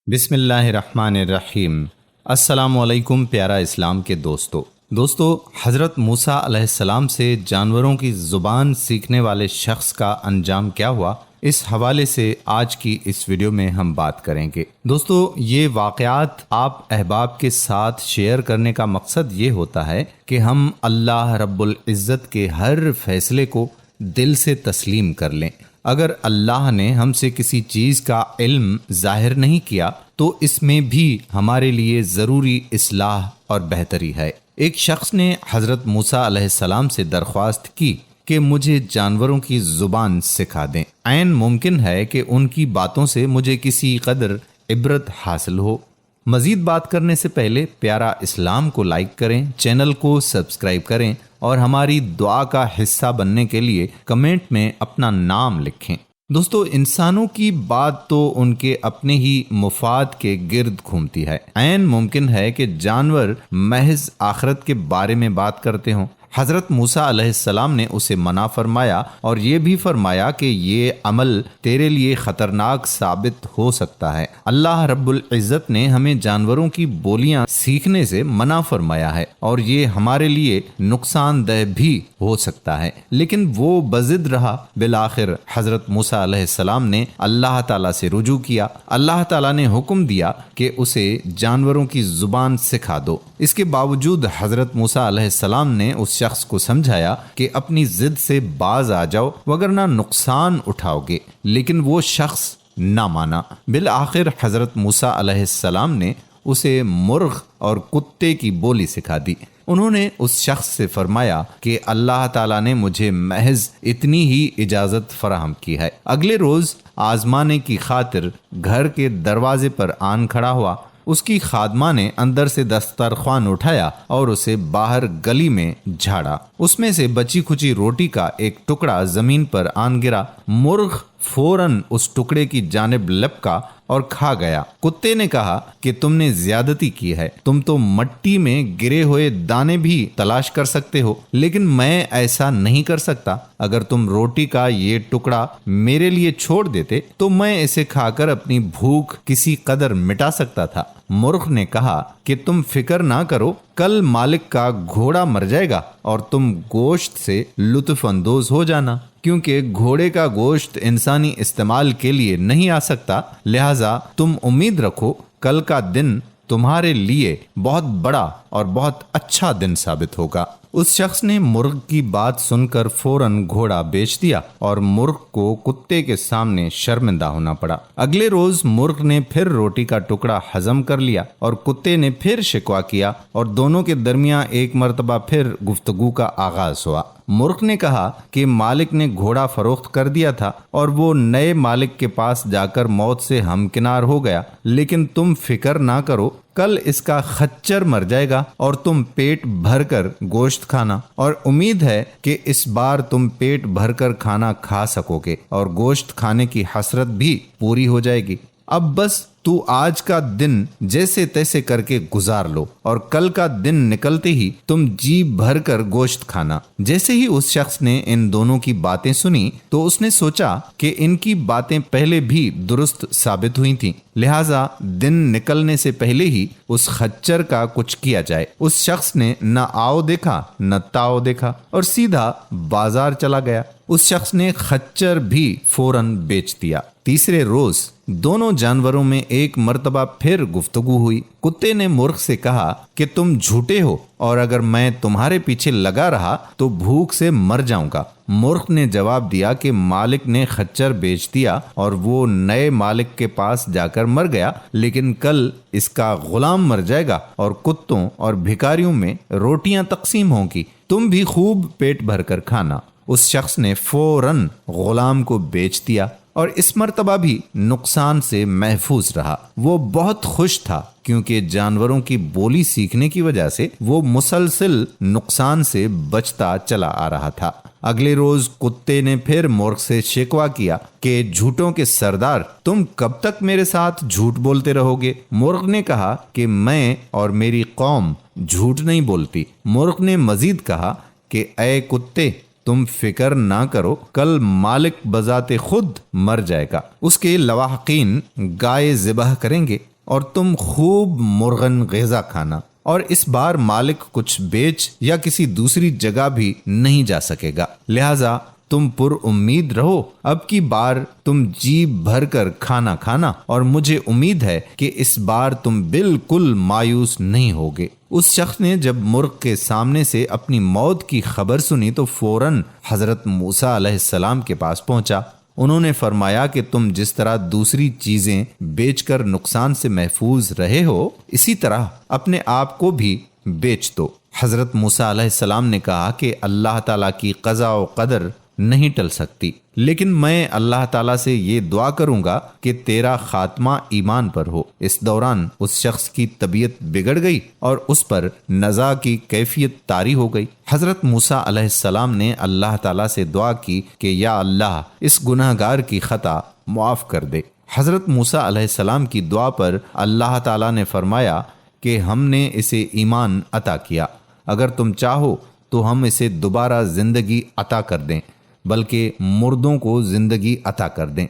بسم اللہ الرحمن الرحیم۔ السلام علیکم پیارا اسلام کے دوستو حضرت موسیٰ علیہ السلام سے جانوروں کی زبان سیکھنے والے شخص کا انجام کیا ہوا، اس حوالے سے آج کی اس ویڈیو میں ہم بات کریں گے۔ دوستو یہ واقعات آپ احباب کے ساتھ شیئر کرنے کا مقصد یہ ہوتا ہے کہ ہم اللہ رب العزت کے ہر فیصلے کو دل سے تسلیم کر لیں۔ اگر اللہ نے ہم سے کسی چیز کا علم ظاہر نہیں کیا تو اس میں بھی ہمارے لیے ضروری اصلاح اور بہتری ہے۔ ایک شخص نے حضرت موسیٰ علیہ السلام سے درخواست کی کہ مجھے جانوروں کی زبان سکھا دیں۔ عین ممکن ہے کہ ان کی باتوں سے مجھے کسی قدر عبرت حاصل ہو۔ مزید بات کرنے سے پہلے پیارا اسلام کو لائک کریں، چینل کو سبسکرائب کریں اور ہماری دعا کا حصہ بننے کے لیے کمنٹ میں اپنا نام لکھیں۔ دوستو انسانوں کی بات تو ان کے اپنے ہی مفاد کے گرد گھومتی ہے۔ عین ممکن ہے کہ جانور محض آخرت کے بارے میں بات کرتے ہوں۔ حضرت موسیٰ علیہ السلام نے اسے منع فرمایا اور یہ بھی فرمایا کہ یہ عمل تیرے لیے خطرناک ثابت ہو سکتا ہے۔ اللہ رب العزت نے ہمیں جانوروں کی بولیاں سیکھنے سے منع فرمایا ہے اور یہ ہمارے لیے نقصان دہ بھی ہو سکتا ہے، لیکن وہ بضد رہا۔ بالآخر حضرت موسیٰ علیہ السلام نے اللہ تعالیٰ سے رجوع کیا۔ اللہ تعالیٰ نے حکم دیا کہ اسے جانوروں کی زبان سکھا دو۔ اس کے باوجود حضرت موسیٰ علیہ السلام نے اس شخص کو سمجھایا کہ اپنی ضد سے باز آ جاؤ وگرنہ نقصان اٹھاؤ گے، لیکن وہ شخص نہ مانا۔ بالآخر حضرت موسیٰ علیہ السلام نے اسے مرغ اور کتے کی بولی سکھا دی۔ انہوں نے اس شخص سے فرمایا کہ اللہ تعالیٰ نے مجھے محض اتنی ہی اجازت فراہم کی ہے۔ اگلے روز آزمانے کی خاطر گھر کے دروازے پر آن کھڑا ہوا۔ اس کی خادمہ نے اندر سے دسترخوان اٹھایا اور اسے باہر گلی میں جھاڑا۔ اس میں سے بچی کھچی روٹی کا ایک ٹکڑا زمین پر آن گرا۔ مرغ فوراً اس ٹکڑے کی جانب لپکا اور کھا گیا۔ کتے نے کہا کہ تم نے زیادتی کی ہے، تم تو مٹی میں گرے ہوئے دانے بھی تلاش کر سکتے ہو، لیکن میں ایسا نہیں کر سکتا۔ اگر تم روٹی کا یہ ٹکڑا میرے لیے چھوڑ دیتے تو میں اسے کھا کر اپنی بھوک کسی قدر مٹا سکتا تھا۔ مرغ نے کہا کہ تم فکر نہ کرو، کل مالک کا گھوڑا مر جائے گا اور تم گوشت سے لطف اندوز ہو جانا، کیونکہ گھوڑے کا گوشت انسانی استعمال کے لیے نہیں آ سکتا، لہٰذا تم امید رکھو کل کا دن تمہارے لیے بہت بڑا اور بہت اچھا دن ثابت ہوگا۔ اس شخص نے مرغ کی بات سن کر فوراً گھوڑا بیچ دیا اور مرغ کو کتے کے سامنے شرمندہ ہونا پڑا۔ اگلے روز مرغ نے پھر روٹی کا ٹکڑا ہضم کر لیا اور کتے نے پھر شکوہ کیا اور دونوں کے درمیان ایک مرتبہ پھر گفتگو کا آغاز ہوا۔ مرغ نے کہا کہ مالک نے گھوڑا فروخت کر دیا تھا اور وہ نئے مالک کے پاس جا کر موت سے ہمکنار ہو گیا، لیکن تم فکر نہ کرو، کل اس کا خچر مر جائے گا اور تم پیٹ بھر کر گوشت کھانا، اور امید ہے کہ اس بار تم پیٹ بھر کر کھانا کھا سکو گے اور گوشت کھانے کی حسرت بھی پوری ہو جائے گی۔ اب بس تو آج کا دن جیسے تیسے کر کے گزار لو اور کل کا دن نکلتے ہی تم جی بھر کر گوشت کھانا۔ جیسے ہی اس شخص نے ان دونوں کی باتیں سنی تو اس نے سوچا کہ ان کی باتیں پہلے بھی درست ثابت ہوئی تھیں، لہٰذا دن نکلنے سے پہلے ہی اس خچر کا کچھ کیا جائے۔ اس شخص نے نہ آؤ دیکھا نہ تاؤ دیکھا اور سیدھا بازار چلا گیا۔ اس شخص نے خچر بھی فوراً بیچ دیا۔ تیسرے روز دونوں جانوروں میں ایک مرتبہ پھر گفتگو ہوئی۔ کتے نے مرغ سے کہا کہ تم جھوٹے ہو اور اگر میں تمہارے پیچھے لگا رہا تو بھوک سے مر جاؤں گا۔ مرغ نے جواب دیا کہ مالک نے خچر بیچ دیا اور وہ نئے مالک کے پاس جا کر مر گیا، لیکن کل اس کا غلام مر جائے گا اور کتوں اور بھکاریوں میں روٹیاں تقسیم ہوں گی، تم بھی خوب پیٹ بھر کر کھانا۔ اس شخص نے فوراً غلام کو بیچ دیا اور اس مرتبہ بھی نقصان سے محفوظ رہا۔ وہ بہت خوش تھا کیونکہ جانوروں کی بولی سیکھنے کی وجہ سے وہ مسلسل نقصان سے بچتا چلا آ رہا تھا۔ اگلے روز کتے نے پھر مرغ سے شکوہ کیا کہ جھوٹوں کے سردار، تم کب تک میرے ساتھ جھوٹ بولتے رہو گے؟ مرغ نے کہا کہ میں اور میری قوم جھوٹ نہیں بولتی۔ مرغ نے مزید کہا کہ اے کتے، تم فکر نہ کرو، کل مالک بذات خود مر جائے گا، اس کے لواحقین گائے ذبح کریں گے اور تم خوب مرغن غذا کھانا، اور اس بار مالک کچھ بیچ یا کسی دوسری جگہ بھی نہیں جا سکے گا، لہذا تم پر امید رہو، اب کی بار تم جی بھر کر کھانا کھانا، اور مجھے امید ہے کہ اس بار تم بالکل مایوس نہیں ہوگے۔ اس شخص نے جب مرغ کے سامنے سے اپنی موت کی خبر سنی تو فوراً حضرت موسیٰ علیہ السلام کے پاس پہنچا۔ انہوں نے فرمایا کہ تم جس طرح دوسری چیزیں بیچ کر نقصان سے محفوظ رہے ہو، اسی طرح اپنے آپ کو بھی بیچ دو۔ حضرت موسیٰ علیہ السلام نے کہا کہ اللہ تعالیٰ کی قضا و قدر نہیں ٹل سکتی، لیکن میں اللہ تعالیٰ سے یہ دعا کروں گا کہ تیرا خاتمہ ایمان پر ہو۔ اس دوران اس شخص کی طبیعت بگڑ گئی اور اس پر نزا کی کیفیت طاری ہو گئی۔ حضرت موسیٰ علیہ السلام نے اللہ تعالیٰ سے دعا کی کہ یا اللہ اس گناہ گار کی خطا معاف کر دے۔ حضرت موسیٰ علیہ السلام کی دعا پر اللہ تعالیٰ نے فرمایا کہ ہم نے اسے ایمان عطا کیا، اگر تم چاہو تو ہم اسے دوبارہ زندگی عطا کر دیں، بلکہ مردوں کو زندگی عطا کر دیں۔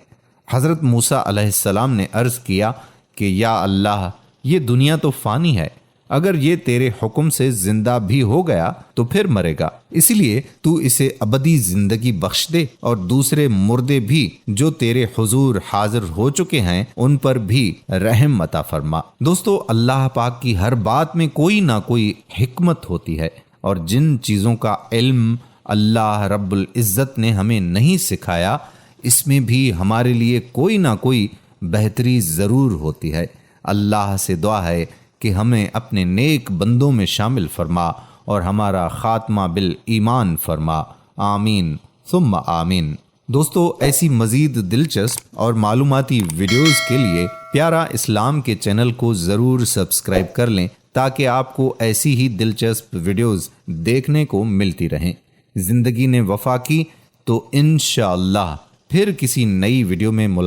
حضرت موسیٰ علیہ السلام نے عرض کیا کہ یا اللہ یہ دنیا تو فانی ہے، اگر یہ تیرے حکم سے زندہ بھی ہو گیا تو پھر مرے گا، اسی لیے تو اسے ابدی زندگی بخش دے، اور دوسرے مردے بھی جو تیرے حضور حاضر ہو چکے ہیں ان پر بھی رحم عطا فرما۔ دوستو، اللہ پاک کی ہر بات میں کوئی نہ کوئی حکمت ہوتی ہے، اور جن چیزوں کا علم اللہ رب العزت نے ہمیں نہیں سکھایا، اس میں بھی ہمارے لیے کوئی نہ کوئی بہتری ضرور ہوتی ہے۔ اللہ سے دعا ہے کہ ہمیں اپنے نیک بندوں میں شامل فرما اور ہمارا خاتمہ بالایمان فرما، آمین ثم آمین۔ دوستو، ایسی مزید دلچسپ اور معلوماتی ویڈیوز کے لیے پیارا اسلام کے چینل کو ضرور سبسکرائب کر لیں تاکہ آپ کو ایسی ہی دلچسپ ویڈیوز دیکھنے کو ملتی رہیں۔ زندگی نے وفا کی تو انشاءاللہ پھر کسی نئی ویڈیو میں ملاقات